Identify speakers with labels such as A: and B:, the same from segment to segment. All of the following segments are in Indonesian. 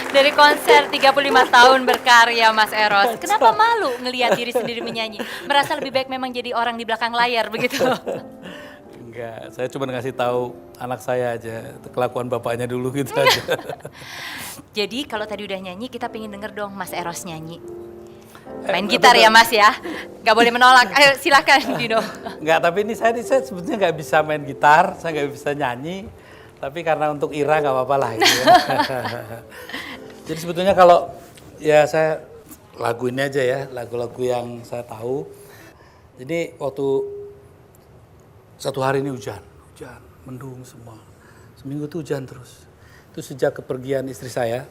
A: Dari konser 35 tahun berkarya Mas Eros, kenapa malu ngelihat diri sendiri menyanyi? Merasa lebih baik memang jadi orang di belakang layar begitu?
B: Enggak, saya cuma ngasih tahu anak saya aja, kelakuan bapaknya dulu gitu aja.
A: Jadi kalau tadi udah nyanyi, kita pengen denger dong Mas Eros nyanyi. Main gitar ya Mas ya, nggak boleh menolak. Ayo silakan Dino.
B: Enggak, tapi ini saya sebetulnya nggak bisa main gitar, saya nggak bisa nyanyi. Tapi karena untuk Ira nggak apa-apa lah gitu ya. Jadi sebetulnya kalau ya saya lagu ini aja ya, lagu-lagu yang saya tahu. Jadi waktu satu hari ini hujan, mendung semua. Seminggu itu hujan terus. Itu sejak kepergian istri saya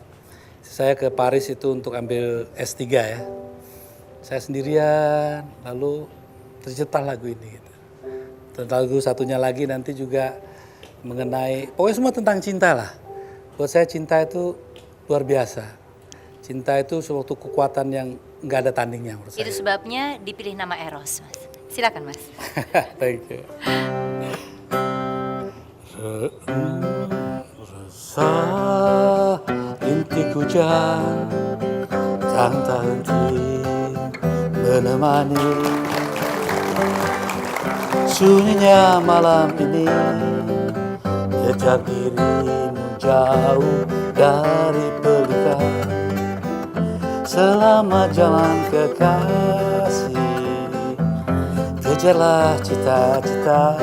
B: ke Paris itu untuk ambil S3 ya. Saya sendirian, lalu tercipta lagu ini. Gitu. Dan lagu satunya lagi nanti juga mengenai, pokoknya semua tentang cinta lah. Buat saya cinta itu luar biasa. Cinta itu suatu kekuatan yang nggak ada tandingnya menurut saya.
A: Itu sebabnya dipilih nama Eros, Mas. Silakan Mas.
B: Thank you. Resah rintik hujan tak henti menemani sunyinya malam ini, jejak dirimu jauh dari pelita. Selamat jalan kekasih, kejarlah cita-cita.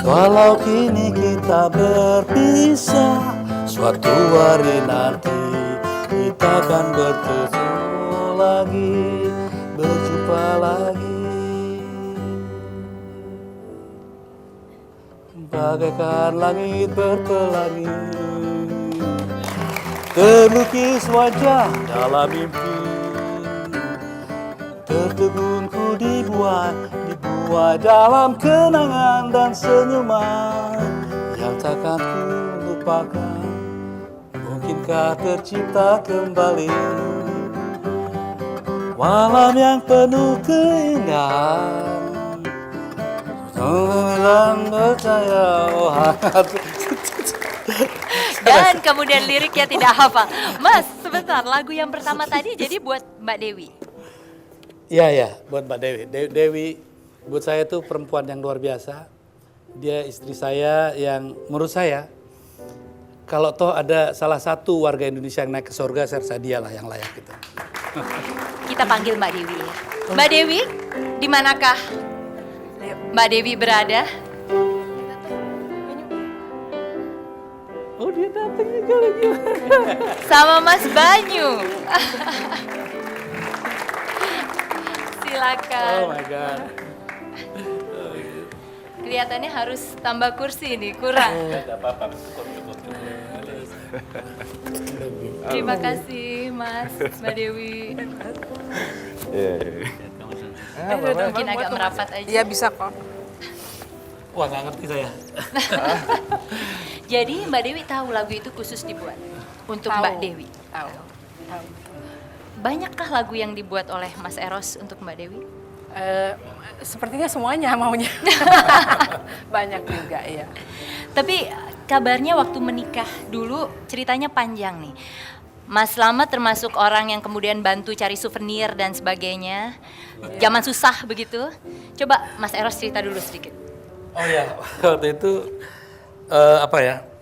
B: Walau kini kita berpisah, suatu hari nanti kita akan bertemu lagi, berjumpa lagi. Bagaikan langit berpelangi, terlukis wajah dalam mimpi. Tertegunku dibuat dalam kenangan dan senyuman yang takkan ku lupakan. Mungkinkah tercipta kembali malam yang penuh keindahan? Bilang percaya, oh
A: Dan kemudian liriknya tidak hafal. Mas, sebentar, lagu yang pertama tadi jadi buat Mbak Dewi.
B: Iya, buat Mbak Dewi. Dewi buat saya itu perempuan yang luar biasa. Dia istri saya yang menurut saya, kalau toh ada salah satu warga Indonesia yang naik ke surga, saya rasa dia lah yang layak gitu.
A: Kita panggil Mbak Dewi ya. Mbak Dewi, di manakah Mbak Dewi berada?
B: Oh, dia datang juga lagi.
A: Sama Mas Banyu. Silakan.
B: Oh my God.
A: Kelihatannya harus tambah kursi nih, kurang.
B: Tidak apa-apa, cukup.
A: Terima kasih Mas, Mbak Dewi. Mungkin agak merapat aja.
C: Iya bisa kok.
B: Wah, nggak ngerti saya.
A: Jadi Mbak Dewi tahu lagu itu khusus dibuat untuk
C: Tahu.
A: Mbak Dewi.
C: Tahu.
A: Banyakkah lagu yang dibuat oleh Mas Eros untuk Mbak Dewi?
C: Sepertinya semuanya maunya. Banyak juga ya.
A: Tapi kabarnya waktu menikah dulu ceritanya panjang nih. Mas Slamet termasuk orang yang kemudian bantu cari souvenir dan sebagainya. Zaman susah begitu. Coba Mas Eros cerita dulu sedikit.
B: Oh ya, waktu itu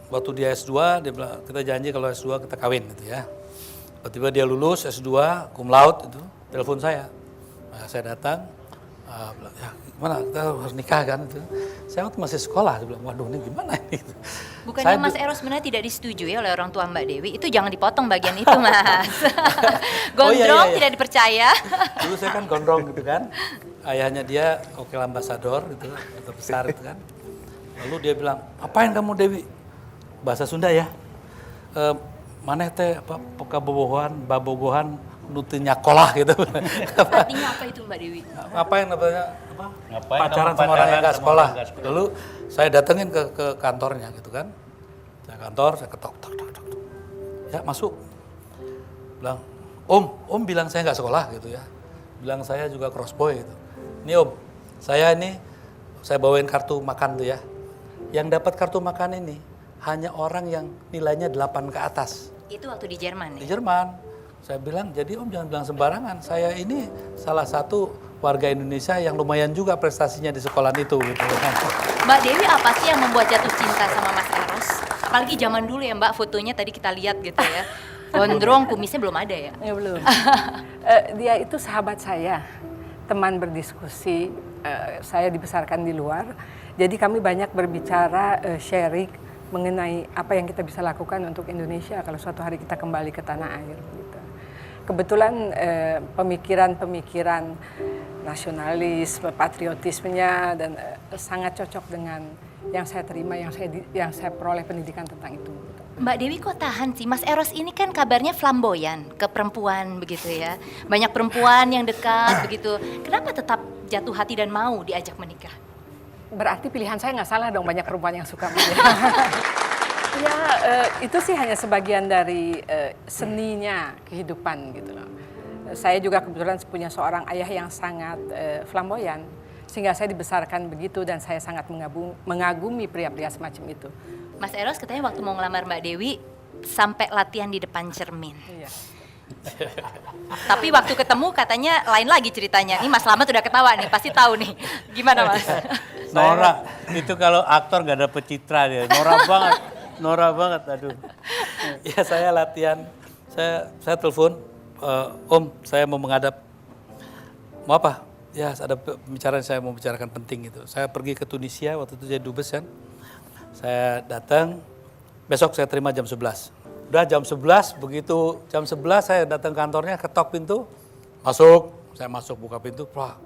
B: waktu dia S2 dia bilang kita janji kalau S2 kita kawin gitu ya. Tiba-tiba dia lulus S2 cum laude itu, telepon saya. Nah, saya datang, bilang ya gimana kita harus nikah kan itu. Saya waktu masih sekolah, dia bilang waduh ini gimana ini.
A: Bukannya Mas Eros sebenarnya tidak disetujui oleh orang tua Mbak Dewi, itu jangan dipotong bagian itu Mas. Gondrong
B: iya.
A: tidak dipercaya.
B: Dulu saya kan gondrong gitu kan. Ayahnya dia wakil ambasador gitu, duta besar itu kan. Lalu dia bilang, apain kamu Dewi? Bahasa Sunda ya. Maneh teh babogohan nuti nyakolah gitu.
A: Artinya apa itu Mbak Dewi?
B: Ngapain pacaran sama orang yang nggak sekolah. Lalu saya datengin ke kantornya gitu kan. Saya kantor, saya ketok, tok. Ya masuk. Bilang, Om bilang saya nggak sekolah gitu ya. Bilang saya juga crossboy gitu. Ini Om, saya bawain kartu makan tuh ya. Yang dapat kartu makan ini hanya orang yang nilainya 8 ke atas.
A: Itu waktu di Jerman
B: Di
A: ya?
B: Jerman. Saya bilang, jadi Om jangan bilang sembarangan. Saya ini salah satu warga Indonesia yang lumayan juga prestasinya di sekolah itu. Gitu.
A: Mbak Dewi apa sih yang membuat jatuh cinta sama Mas Eros? Apalagi zaman dulu ya Mbak, fotonya tadi kita lihat gitu ya. Gondrong, kumisnya belum ada ya?
C: Ya belum. Dia itu sahabat saya, teman berdiskusi. Saya dibesarkan di luar, jadi kami banyak berbicara, sharing mengenai apa yang kita bisa lakukan untuk Indonesia kalau suatu hari kita kembali ke tanah air. Gitu. Kebetulan pemikiran-pemikiran nasionalis, patriotismenya dan sangat cocok dengan yang saya terima, yang saya peroleh pendidikan tentang itu. Gitu.
A: Mbak Dewi kok tahan sih? Mas Eros ini kan kabarnya flamboyan ke perempuan begitu ya. Banyak perempuan yang dekat begitu. Kenapa tetap jatuh hati dan mau diajak menikah?
C: Berarti pilihan saya nggak salah dong, banyak perempuan yang suka sama dia. Ya, itu sih hanya sebagian dari seninya kehidupan gitu loh. Saya juga kebetulan punya seorang ayah yang sangat flamboyan. Sehingga saya dibesarkan begitu dan saya sangat mengagumi pria-pria semacam itu.
A: Mas Eros katanya waktu mau ngelamar Mbak Dewi sampai latihan di depan cermin.
C: Iya.
A: Tapi waktu ketemu katanya lain lagi ceritanya. Ini Mas Slamet udah ketawa nih, pasti tahu nih. Gimana Mas?
D: Nora, itu kalau aktor gak dapet citra dia. Nora banget, aduh.
B: Ya saya latihan, saya telepon, Om saya mau menghadap, mau apa? Ya ada pembicaraan saya mau bicarakan penting gitu. Saya pergi ke Tunisia waktu itu jadi dubes kan. Saya datang, besok saya terima jam 11. Udah jam 11, begitu jam 11 saya datang kantornya, ketok pintu, masuk. Saya masuk, buka pintu, wah.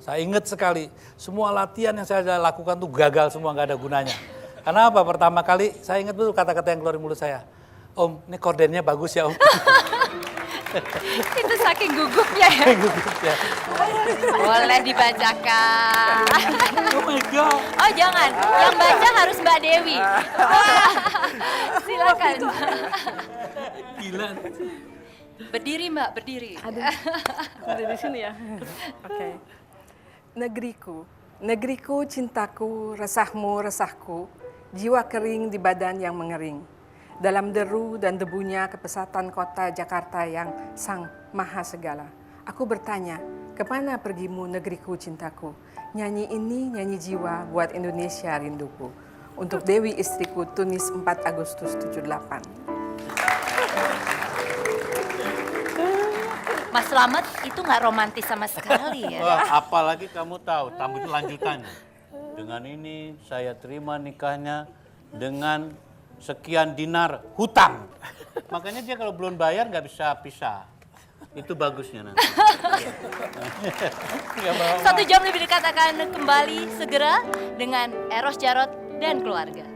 B: Saya ingat sekali, semua latihan yang saya lakukan tuh gagal semua, nggak ada gunanya. Karena apa? Pertama kali saya ingat betul kata-kata yang keluar dari mulut saya. Om, ini kordennya bagus ya Om.
A: Itu saking gugupnya ya.
B: Ya.
A: Boleh dibacakan.
B: Oh my God.
A: Oh jangan, yang baca harus Mbak Dewi. Silakan.
B: Gila.
A: Berdiri Mbak, berdiri.
C: Ada di sini ya. Oke. Negeriku, cintaku, resahmu, resahku, jiwa kering di badan yang mengering. Dalam deru dan debunya kepesatan kota Jakarta yang sang maha segala. Aku bertanya, kemana pergimu negeriku cintaku? Nyanyi ini nyanyi jiwa buat Indonesia rinduku. Untuk Dewi istriku, Tunis 4 Agustus 78.
A: Mas Slamet itu nggak romantis sama sekali ya.
D: Wah, apalagi kamu tahu, tamu itu lanjutannya. Dengan ini saya terima nikahnya dengan sekian dinar hutang. Makanya dia kalau belum bayar nggak bisa pisah. Itu bagusnya nanti.
A: 1 jam lebih dekat akan kembali segera dengan Eros Jarot dan keluarga.